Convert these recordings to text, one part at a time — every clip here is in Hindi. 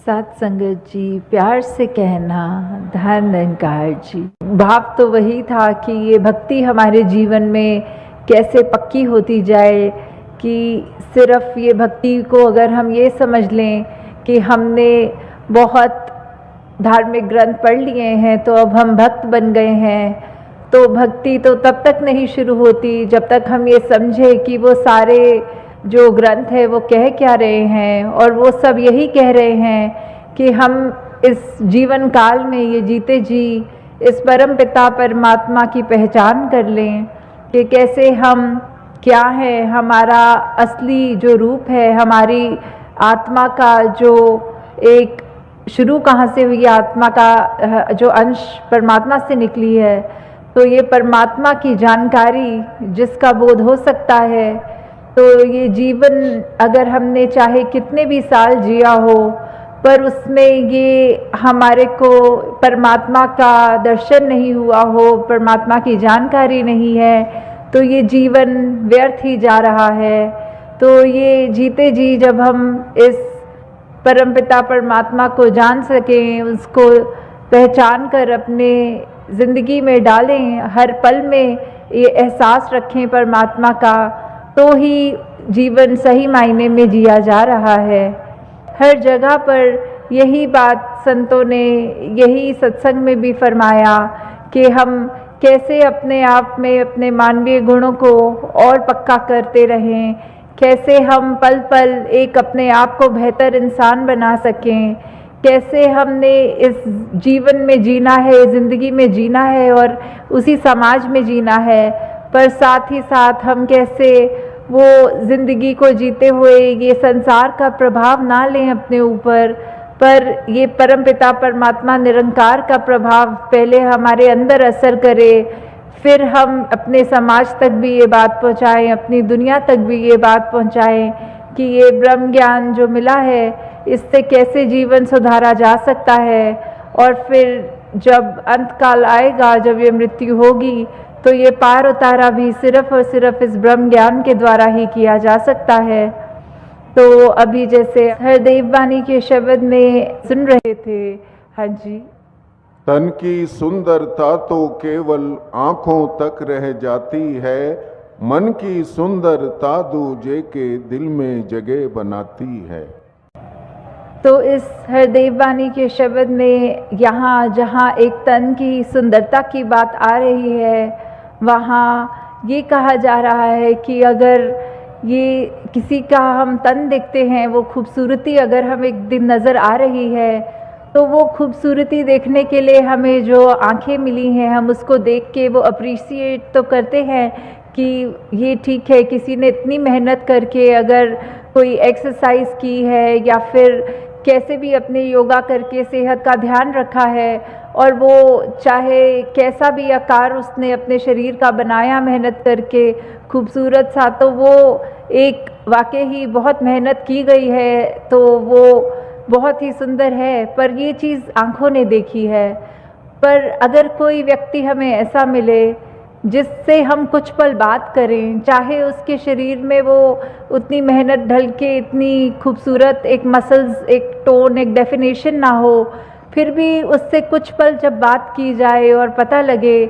साथ संगत जी, प्यार से कहना धन निरंकार जी। भाव तो वही था कि ये भक्ति हमारे जीवन में कैसे पक्की होती जाए कि सिर्फ ये भक्ति को अगर हम ये समझ लें कि हमने बहुत धार्मिक ग्रंथ पढ़ लिए हैं तो अब हम भक्त बन गए हैं, तो भक्ति तो तब तक नहीं शुरू होती जब तक हम ये समझे कि वो सारे जो ग्रंथ है वो कह क्या रहे हैं। और वो सब यही कह रहे हैं कि हम इस जीवन काल में ये जीते जी इस परम पिता परमात्मा की पहचान कर लें कि कैसे हम क्या है, हमारा असली जो रूप है, हमारी आत्मा का जो एक शुरू कहाँ से हुई, आत्मा का जो अंश परमात्मा से निकली है। तो ये परमात्मा की जानकारी जिसका बोध हो सकता है, तो ये जीवन अगर हमने चाहे कितने भी साल जिया हो पर उसमें ये हमारे को परमात्मा का दर्शन नहीं हुआ हो, परमात्मा की जानकारी नहीं है, तो ये जीवन व्यर्थ ही जा रहा है। तो ये जीते जी जब हम इस परमपिता परमात्मा को जान सकें, उसको पहचान कर अपने ज़िंदगी में डालें, हर पल में ये एहसास रखें परमात्मा का, तो ही जीवन सही मायने में जिया जा रहा है। हर जगह पर यही बात संतों ने यही सत्संग में भी फरमाया कि हम कैसे अपने आप में अपने मानवीय गुणों को और पक्का करते रहें, कैसे हम पल पल एक अपने आप को बेहतर इंसान बना सकें, कैसे हमने इस जीवन में जीना है, ज़िंदगी में जीना है और उसी समाज में जीना है, पर साथ ही साथ हम कैसे वो ज़िंदगी को जीते हुए ये संसार का प्रभाव ना लें अपने ऊपर, पर ये परमपिता परमात्मा निरंकार का प्रभाव पहले हमारे अंदर असर करे, फिर हम अपने समाज तक भी ये बात पहुँचाएँ, अपनी दुनिया तक भी ये बात पहुँचाएँ कि ये ब्रह्म ज्ञान जो मिला है इससे कैसे जीवन सुधारा जा सकता है। और फिर जब अंत काल आएगा, जब ये मृत्यु होगी, तो ये पार उतारा भी सिर्फ और सिर्फ इस ब्रह्म ज्ञान के द्वारा ही किया जा सकता है। तो अभी जैसे हरदेव वाणी के शब्द में सुन रहे थे, हाँ जी, तन की सुंदरता तो केवल आंखों तक रह जाती है, मन की सुंदरता दूजे के दिल में जगह बनाती है। तो इस हरदेव वाणी के शब्द में यहाँ जहाँ एक तन की सुंदरता की बात आ रही है, वहाँ ये कहा जा रहा है कि अगर ये किसी का हम तन देखते हैं, वो खूबसूरती अगर हमें एक दिन नज़र आ रही है, तो वो खूबसूरती देखने के लिए हमें जो आंखें मिली हैं, हम उसको देख के वो अप्रिशिएट तो करते हैं कि ये ठीक है, किसी ने इतनी मेहनत करके अगर कोई एक्सरसाइज की है या फिर कैसे भी अपने योगा करके सेहत का ध्यान रखा है, और वो चाहे कैसा भी आकार उसने अपने शरीर का बनाया मेहनत करके खूबसूरत सा, तो वो एक वाकई ही बहुत मेहनत की गई है, तो वो बहुत ही सुंदर है, पर ये चीज़ आँखों ने देखी है। पर अगर कोई व्यक्ति हमें ऐसा मिले जिससे हम कुछ पल बात करें, चाहे उसके शरीर में वो उतनी मेहनत ढल के इतनी खूबसूरत एक मसल्स, एक टोन, एक डेफिनेशन ना हो, फिर भी उससे कुछ पल जब बात की जाए और पता लगे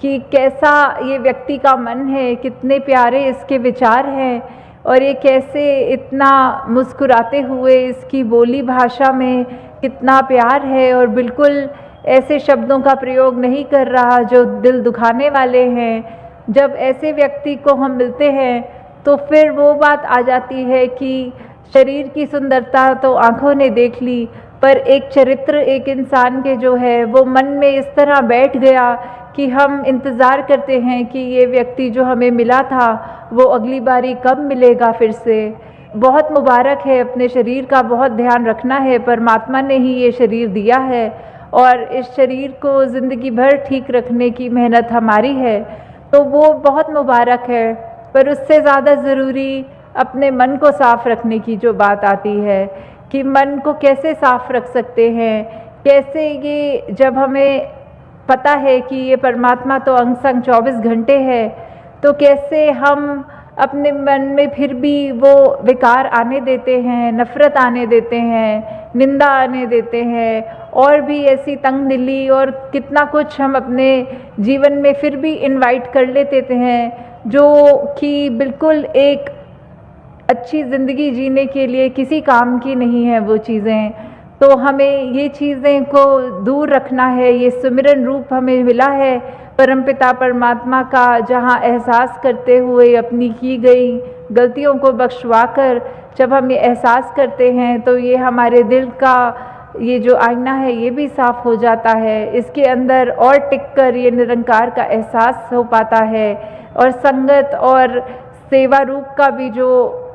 कि कैसा ये व्यक्ति का मन है, कितने प्यारे इसके विचार हैं, और ये कैसे इतना मुस्कुराते हुए इसकी बोली भाषा में कितना प्यार है और बिल्कुल ऐसे शब्दों का प्रयोग नहीं कर रहा जो दिल दुखाने वाले हैं। जब ऐसे व्यक्ति को हम मिलते हैं तो फिर वो बात आ जाती है कि शरीर की सुंदरता तो आँखों ने देख ली, पर एक चरित्र एक इंसान के जो है वो मन में इस तरह बैठ गया कि हम इंतज़ार करते हैं कि ये व्यक्ति जो हमें मिला था वो अगली बारी कब मिलेगा फिर से। बहुत मुबारक है, अपने शरीर का बहुत ध्यान रखना है, परमात्मा ने ही ये शरीर दिया है और इस शरीर को ज़िंदगी भर ठीक रखने की मेहनत हमारी है, तो वो बहुत मुबारक है। पर उससे ज़्यादा ज़रूरी अपने मन को साफ़ रखने की जो बात आती है कि मन को कैसे साफ़ रख सकते हैं, कैसे ये जब हमें पता है कि ये परमात्मा तो अंग संग 24 घंटे है, तो कैसे हम अपने मन में फिर भी वो विकार आने देते हैं, नफ़रत आने देते हैं, निंदा आने देते हैं, और भी ऐसी तंग दिली और कितना कुछ हम अपने जीवन में फिर भी इनवाइट कर लेते हैं, जो कि बिल्कुल एक अच्छी ज़िंदगी जीने के लिए किसी काम की नहीं है वो चीज़ें। तो हमें ये चीज़ें को दूर रखना है। ये सुमिरन रूप हमें मिला है परमपिता परमात्मा का, जहाँ एहसास करते हुए अपनी की गई गलतियों को बख्शवा कर जब हम ये एहसास करते हैं तो ये हमारे दिल का ये जो आईना है ये भी साफ़ हो जाता है। इसके अंदर और टिककर ये निरंकार का एहसास हो पाता है, और संगत और सेवा रूप का भी जो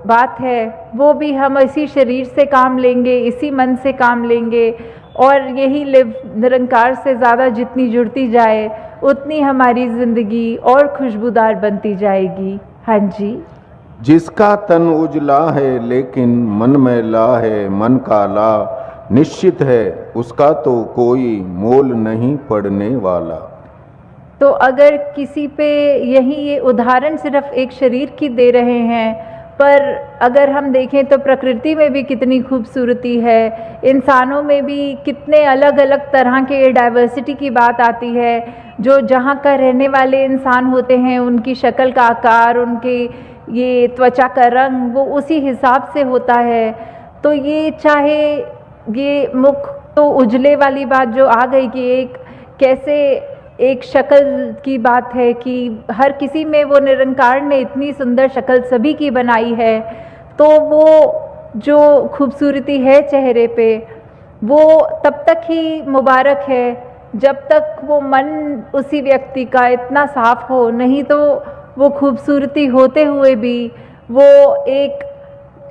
बात है वो भी हम इसी शरीर से काम लेंगे, इसी मन से काम लेंगे, और यही लिव निरंकार से ज़्यादा जितनी जुड़ती जाए उतनी हमारी ज़िंदगी और खुशबूदार बनती जाएगी। हाँ जी। जिसका तन उजला है लेकिन मन मैला है, मन काला निश्चित है उसका तो कोई मोल नहीं पड़ने वाला। तो अगर किसी पे यही ये उदाहरण सिर्फ एक शरीर की दे रहे हैं, पर अगर हम देखें तो प्रकृति में भी कितनी खूबसूरती है, इंसानों में भी कितने अलग अलग तरह के डाइवर्सिटी की बात आती है। जो जहाँ का रहने वाले इंसान होते हैं उनकी शक्ल का आकार, उनके ये त्वचा का रंग वो उसी हिसाब से होता है। तो ये चाहे ये मुख तो उजले वाली बात जो आ गई कि एक कैसे एक शक्ल की बात है कि हर किसी में वो निरंकार ने इतनी सुंदर शक्ल सभी की बनाई है, तो वो जो खूबसूरती है चेहरे पे वो तब तक ही मुबारक है जब तक वो मन उसी व्यक्ति का इतना साफ हो, नहीं तो वो खूबसूरती होते हुए भी, वो एक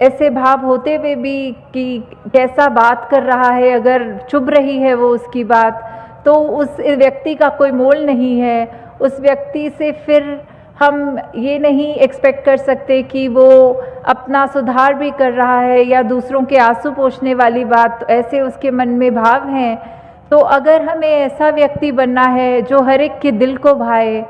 ऐसे भाव होते हुए भी कि कैसा बात कर रहा है, अगर चुभ रही है वो उसकी बात, तो उस व्यक्ति का कोई मोल नहीं है। उस व्यक्ति से फिर हम ये नहीं एक्सपेक्ट कर सकते कि वो अपना सुधार भी कर रहा है या दूसरों के आंसू पोंछने वाली बात ऐसे उसके मन में भाव हैं। तो अगर हमें ऐसा व्यक्ति बनना है जो हर एक के दिल को भाए,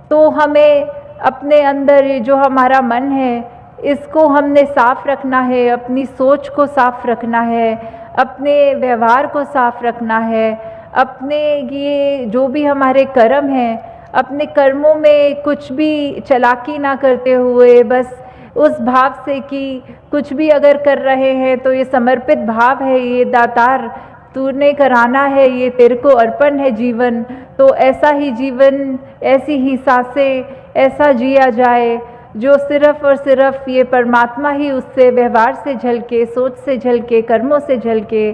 तो हमें अपने अंदर जो हमारा मन है इसको हमने साफ रखना है, अपनी सोच को साफ रखना है, अपने व्यवहार को साफ रखना है, अपने ये जो भी हमारे कर्म हैं, अपने कर्मों में कुछ भी चालाकी ना करते हुए बस उस भाव से कि कुछ भी अगर कर रहे हैं तो ये समर्पित भाव है, ये दातार तूने कराना है, ये तेरे को अर्पण है जीवन। तो ऐसा ही जीवन, ऐसी ही सांसें ऐसा जिया जाए जो सिर्फ और सिर्फ ये परमात्मा ही उससे व्यवहार से झलके, सोच से झलके, कर्मों से झलके।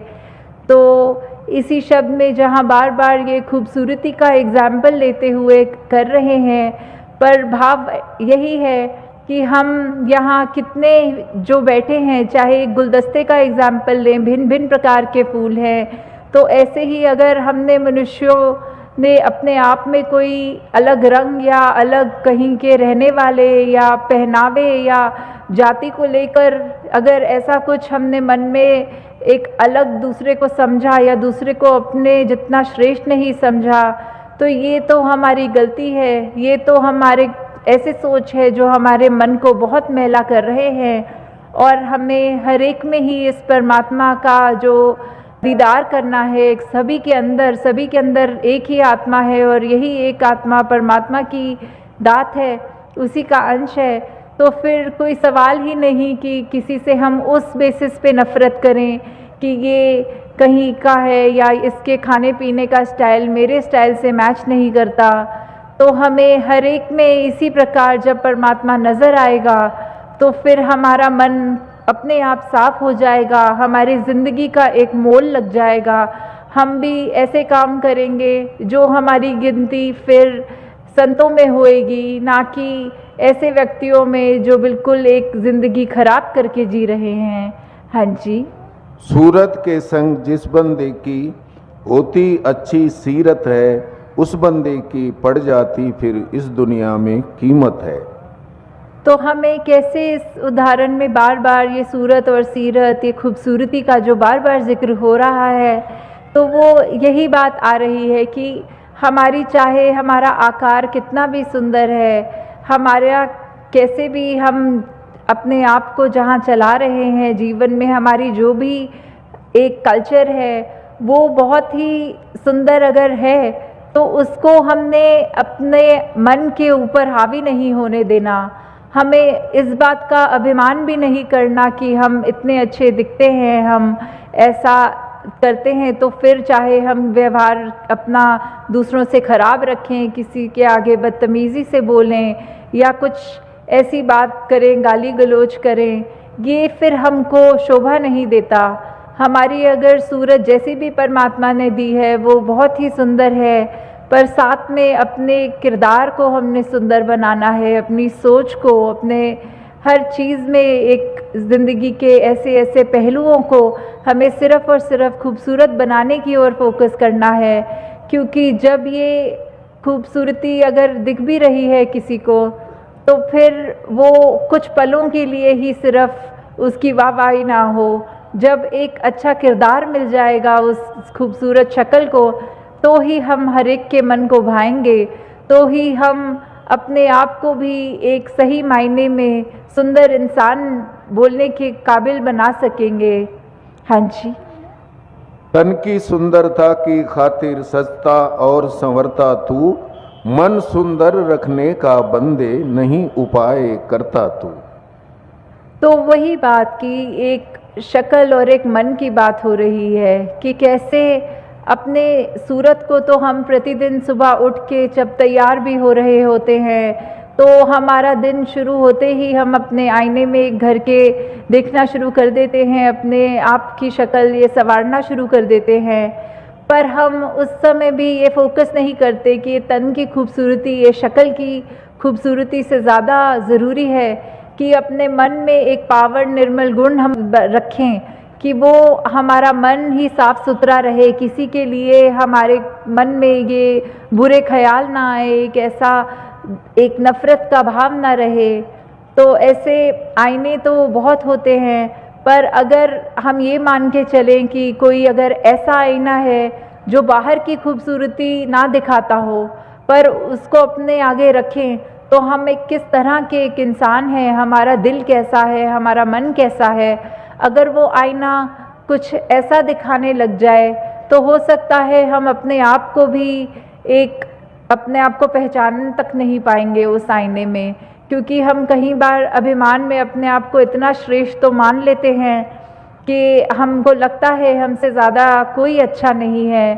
तो इसी शब्द में जहाँ बार बार ये खूबसूरती का एग्जाम्पल लेते हुए कर रहे हैं, पर भाव यही है कि हम यहाँ कितने जो बैठे हैं, चाहे गुलदस्ते का एग्जाम्पल लें, भिन्न भिन्न प्रकार के फूल हैं, तो ऐसे ही अगर हमने मनुष्यों ने अपने आप में कोई अलग रंग या अलग कहीं के रहने वाले या पहनावे या जाति को लेकर अगर ऐसा कुछ हमने मन में एक अलग दूसरे को समझा या दूसरे को अपने जितना श्रेष्ठ नहीं समझा, तो ये तो हमारी गलती है, ये तो हमारे ऐसे सोच है जो हमारे मन को बहुत मैला कर रहे हैं। और हमें हर एक में ही इस परमात्मा का जो दीदार करना है। सभी के अंदर एक ही आत्मा है और यही एक आत्मा परमात्मा की दात है, उसी का अंश है। तो फिर कोई सवाल ही नहीं कि किसी से हम उस बेसिस पे नफ़रत करें कि ये कहीं का है या इसके खाने पीने का स्टाइल मेरे स्टाइल से मैच नहीं करता। तो हमें हर एक में इसी प्रकार जब परमात्मा नज़र आएगा तो फिर हमारा मन अपने आप साफ हो जाएगा, हमारी ज़िंदगी का एक मोल लग जाएगा। हम भी ऐसे काम करेंगे जो हमारी गिनती फिर संतों में होएगी, ना कि ऐसे व्यक्तियों में जो बिल्कुल एक ज़िंदगी खराब करके जी रहे हैं। हाँ जी। सूरत के संग जिस बंदे की होती अच्छी सीरत है, उस बंदे की पड़ जाती फिर इस दुनिया में कीमत है। तो हमें कैसे इस उदाहरण में बार बार ये सूरत और सीरत, ये खूबसूरती का जो बार बार जिक्र हो रहा है, तो वो यही बात आ रही है कि हमारी चाहे हमारा आकार कितना भी सुंदर है, हमारा कैसे भी हम अपने आप को जहाँ चला रहे हैं जीवन में, हमारी जो भी एक कल्चर है वो बहुत ही सुंदर अगर है तो उसको हमने अपने मन के ऊपर हावी नहीं होने देना। हमें इस बात का अभिमान भी नहीं करना कि हम इतने अच्छे दिखते हैं, हम ऐसा करते हैं, तो फिर चाहे हम व्यवहार अपना दूसरों से ख़राब रखें, किसी के आगे बदतमीज़ी से बोलें या कुछ ऐसी बात करें, गाली गलौज करें, ये फिर हमको शोभा नहीं देता। हमारी अगर सूरत जैसी भी परमात्मा ने दी है वो बहुत ही सुंदर है, पर साथ में अपने किरदार को हमने सुंदर बनाना है, अपनी सोच को, अपने हर चीज़ में एक ज़िंदगी के ऐसे ऐसे पहलुओं को हमें सिर्फ़ और सिर्फ खूबसूरत बनाने की ओर फोकस करना है। क्योंकि जब ये खूबसूरती अगर दिख भी रही है किसी को तो फिर वो कुछ पलों के लिए ही सिर्फ उसकी वाहवाही ना हो। जब एक अच्छा किरदार मिल जाएगा उस खूबसूरत शक्ल को तो ही हम हर एक के मन को भाएंगे, तो ही हम अपने आप को भी एक सही मायने में सुंदर इंसान बोलने के काबिल बना सकेंगे। हाँ जी। तन की सुंदरता की खातिर सजता और संवरता तू, मन सुंदर रखने का बंदे नहीं उपाय करता तू। तो वही बात की एक शक्ल और एक मन की बात हो रही है कि कैसे अपने सूरत को तो हम प्रतिदिन सुबह उठ के जब तैयार भी हो रहे होते हैं तो हमारा दिन शुरू होते ही हम अपने आईने में घर के देखना शुरू कर देते हैं, अपने आप की शक्ल ये संवारना शुरू कर देते हैं। पर हम उस समय भी ये फोकस नहीं करते कि ये तन की खूबसूरती, ये शक्ल की खूबसूरती से ज़्यादा ज़रूरी है कि अपने मन में एक पावन निर्मल गुण हम रखें कि वो हमारा मन ही साफ़ सुथरा रहे, किसी के लिए हमारे मन में ये बुरे ख्याल ना आए, एक नफ़रत का भाव ना रहे। तो ऐसे आईने तो बहुत होते हैं, पर अगर हम ये मान के चलें कि कोई अगर ऐसा आईना है जो बाहर की खूबसूरती ना दिखाता हो पर उसको अपने आगे रखें तो हम एक किस तरह के एक इंसान हैं, हमारा दिल कैसा है, हमारा मन कैसा है। अगर वो आईना कुछ ऐसा दिखाने लग जाए तो हो सकता है हम अपने आप को भी अपने आप को पहचान तक नहीं पाएंगे उस आईने में, क्योंकि हम कई बार अभिमान में अपने आप को इतना श्रेष्ठ तो मान लेते हैं कि हमको लगता है हमसे ज़्यादा कोई अच्छा नहीं है।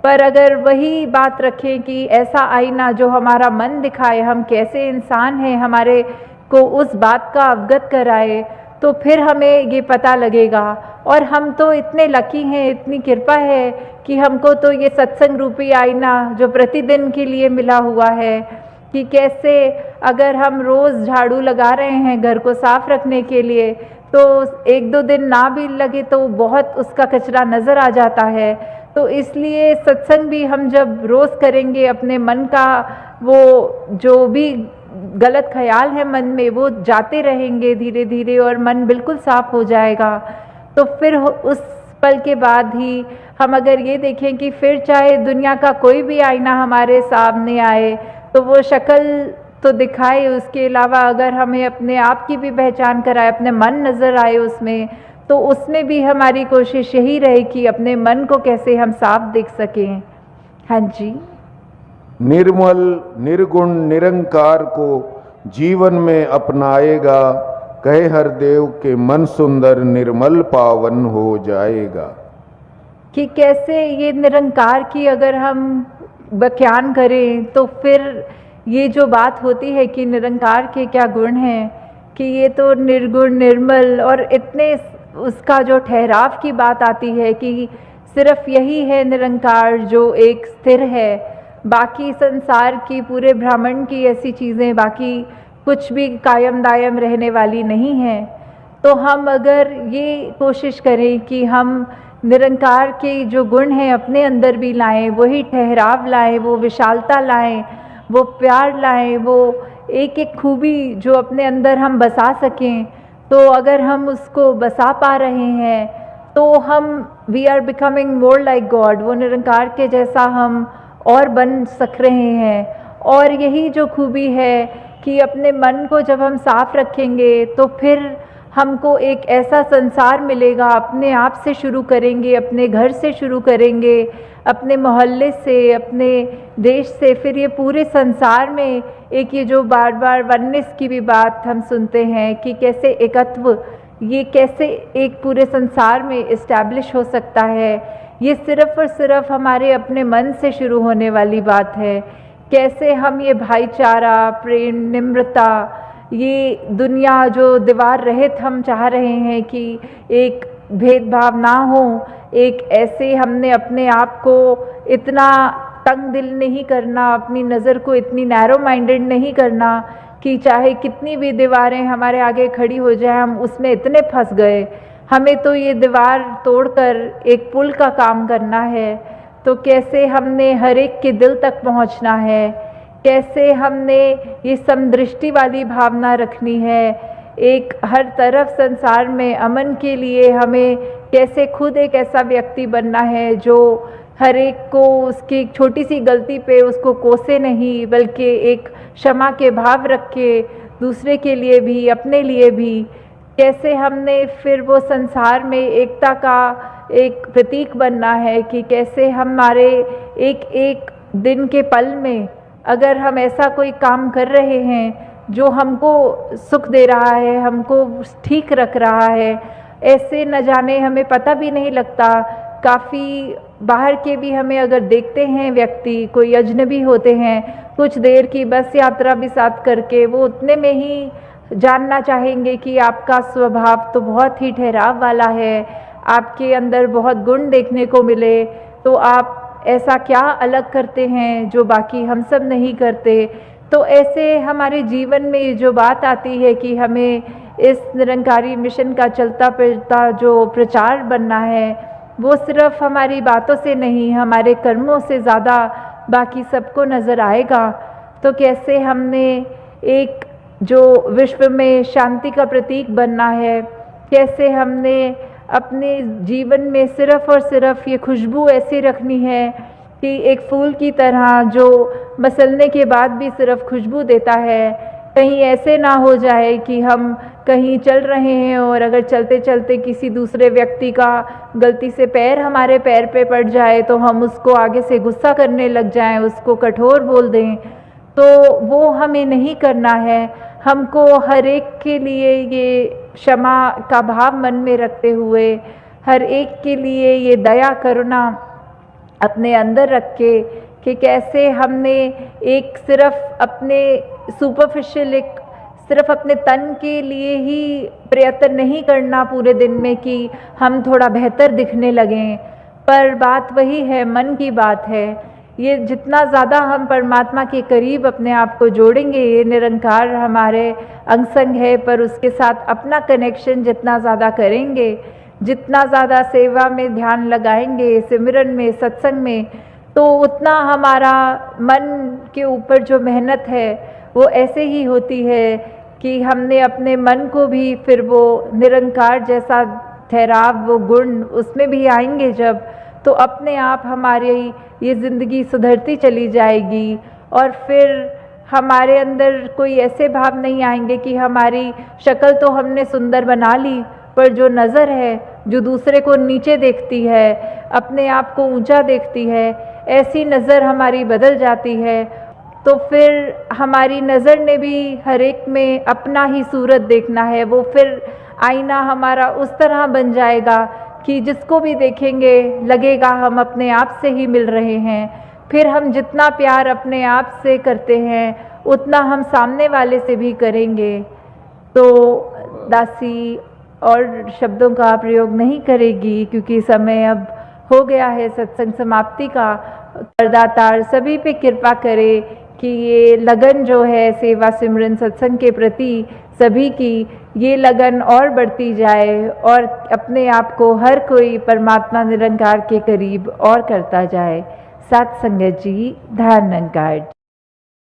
पर अगर वही बात रखें कि ऐसा आईना जो हमारा मन दिखाए हम कैसे इंसान हैं, हमारे को उस बात का अवगत कराए, तो फिर हमें ये पता लगेगा। और हम तो इतने लकी हैं, इतनी कृपा है कि हमको तो ये सत्संग रूपी आईना जो प्रतिदिन के लिए मिला हुआ है कि कैसे अगर हम रोज़ झाड़ू लगा रहे हैं घर को साफ रखने के लिए तो एक दो दिन ना भी लगे तो बहुत उसका कचरा नज़र आ जाता है। तो इसलिए सत्संग भी हम जब रोज़ करेंगे अपने मन का वो जो भी गलत ख्याल है मन में वो जाते रहेंगे धीरे धीरे और मन बिल्कुल साफ हो जाएगा। तो फिर उस पल के बाद ही हम अगर ये देखें कि फिर चाहे दुनिया का कोई भी आईना हमारे सामने आए तो वो शक्ल तो दिखाए, उसके अलावा अगर हमें अपने आप की भी पहचान कराए, अपने मन नज़र आए उसमें, तो उसमें भी हमारी कोशिश यही रहे कि अपने मन को कैसे हम साफ देख सकें। हाँ जी। निर्मल निर्गुण निरंकार को जीवन में अपनाएगा, कहे हर देव के मन सुंदर निर्मल पावन हो जाएगा। कि कैसे ये निरंकार की अगर हम व्याख्यान करें तो फिर ये जो बात होती है कि निरंकार के क्या गुण हैं कि ये तो निर्गुण निर्मल और इतने उसका जो ठहराव की बात आती है कि सिर्फ यही है निरंकार जो एक स्थिर है, बाकी संसार की पूरे ब्रह्मांड की ऐसी चीज़ें बाकी कुछ भी कायम दायम रहने वाली नहीं हैं। तो हम अगर ये कोशिश करें कि हम निरंकार के जो गुण हैं अपने अंदर भी लाएं, वही ठहराव लाएं, वो विशालता लाएं, वो प्यार लाएं, वो एक एक खूबी जो अपने अंदर हम बसा सकें, तो अगर हम उसको बसा पा रहे हैं तो हम we are becoming more like God, वो निरंकार के जैसा हम और बन सक रहे हैं। और यही जो खूबी है कि अपने मन को जब हम साफ रखेंगे तो फिर हमको एक ऐसा संसार मिलेगा। अपने आप से शुरू करेंगे, अपने घर से शुरू करेंगे, अपने मोहल्ले से, अपने देश से, फिर ये पूरे संसार में एक ये जो बार बार वननेस की भी बात हम सुनते हैं कि कैसे एकत्व, ये कैसे एक पूरे संसार में इस्टेब्लिश हो सकता है। ये सिर्फ और सिर्फ हमारे अपने मन से शुरू होने वाली बात है। कैसे हम ये भाईचारा, प्रेम, निम्रता, ये दुनिया जो दीवार रहित हम चाह रहे हैं कि एक भेदभाव ना हो, एक ऐसे हमने अपने आप को इतना तंग दिल नहीं करना, अपनी नज़र को इतनी नैरो माइंडेड नहीं करना कि चाहे कितनी भी दीवारें हमारे आगे खड़ी हो जाए हम उसमें इतने फंस गए। हमें तो ये दीवार तोड़कर एक पुल का काम करना है। तो कैसे हमने हर एक के दिल तक पहुंचना है, कैसे हमने ये समदृष्टि वाली भावना रखनी है, एक हर तरफ संसार में अमन के लिए हमें कैसे खुद एक ऐसा व्यक्ति बनना है जो हर एक को उसकी छोटी सी गलती पे उसको कोसे नहीं, बल्कि एक क्षमा के भाव रख के दूसरे के लिए भी, अपने लिए भी। कैसे हमने फिर वो संसार में एकता का एक प्रतीक बनना है कि कैसे हमारे एक एक दिन के पल में अगर हम ऐसा कोई काम कर रहे हैं जो हमको सुख दे रहा है, हमको ठीक रख रहा है, ऐसे न जाने हमें पता भी नहीं लगता। काफ़ी बाहर के भी हमें अगर देखते हैं व्यक्ति, कोई अजनबी होते हैं, कुछ देर की बस यात्रा भी साथ करके वो उतने में ही जानना चाहेंगे कि आपका स्वभाव तो बहुत ही ठहराव वाला है, आपके अंदर बहुत गुण देखने को मिले, तो आप ऐसा क्या अलग करते हैं जो बाकी हम सब नहीं करते। तो ऐसे हमारे जीवन में जो बात आती है कि हमें इस निरंकारी मिशन का चलता फिरता जो प्रचार बनना है, वो सिर्फ हमारी बातों से नहीं, हमारे कर्मों से ज़्यादा बाकी सबको नज़र आएगा। तो कैसे हमने एक जो विश्व में शांति का प्रतीक बनना है, कैसे हमने अपने जीवन में सिर्फ और सिर्फ ये खुशबू ऐसी रखनी है कि एक फूल की तरह जो मसलने के बाद भी सिर्फ खुशबू देता है। कहीं ऐसे ना हो जाए कि हम कहीं चल रहे हैं और अगर चलते चलते किसी दूसरे व्यक्ति का गलती से पैर हमारे पैर पे पड़ जाए तो हम उसको आगे से गुस्सा करने लग जाएं, उसको कठोर बोल दें। तो वो हमें नहीं करना है। हमको हर एक के लिए ये क्षमा का भाव मन में रखते हुए, हर एक के लिए ये दया करुणा अपने अंदर रख के कि कैसे हमने एक सिर्फ अपने सुपरफिशियल, एक सिर्फ अपने तन के लिए ही प्रयत्न नहीं करना पूरे दिन में कि हम थोड़ा बेहतर दिखने लगें, पर बात वही है, मन की बात है। ये जितना ज़्यादा हम परमात्मा के करीब अपने आप को जोड़ेंगे, ये निरंकार हमारे अंग संग है, पर उसके साथ अपना कनेक्शन जितना ज़्यादा करेंगे, जितना ज़्यादा सेवा में ध्यान लगाएंगे, सिमरन में, सत्संग में, तो उतना हमारा मन के ऊपर जो मेहनत है वो ऐसे ही होती है कि हमने अपने मन को भी फिर वो निरंकार जैसा ठहराव, वो गुण उसमें भी आएंगे जब, तो अपने आप हमारी ये ज़िंदगी सुधरती चली जाएगी। और फिर हमारे अंदर कोई ऐसे भाव नहीं आएंगे कि हमारी शक्ल तो हमने सुंदर बना ली, पर जो नज़र है, जो दूसरे को नीचे देखती है, अपने आप को ऊंचा देखती है, ऐसी नज़र हमारी बदल जाती है। तो फिर हमारी नज़र ने भी हर एक में अपना ही सूरत देखना है। वो फिर आईना हमारा उस तरह बन जाएगा कि जिसको भी देखेंगे लगेगा हम अपने आप से ही मिल रहे हैं। फिर हम जितना प्यार अपने आप से करते हैं उतना हम सामने वाले से भी करेंगे। तो दासी और शब्दों का प्रयोग नहीं करेगी क्योंकि समय अब हो गया है सत्संग समाप्ति का। करदातार सभी पे कृपा करे कि ये लगन जो है सेवा सिमरन सत्संग के प्रति सभी की, ये लगन और बढ़ती जाए और अपने आप को हर कोई परमात्मा निरंकार के करीब और करता जाए। सत्संगत जी, धन्यवाद।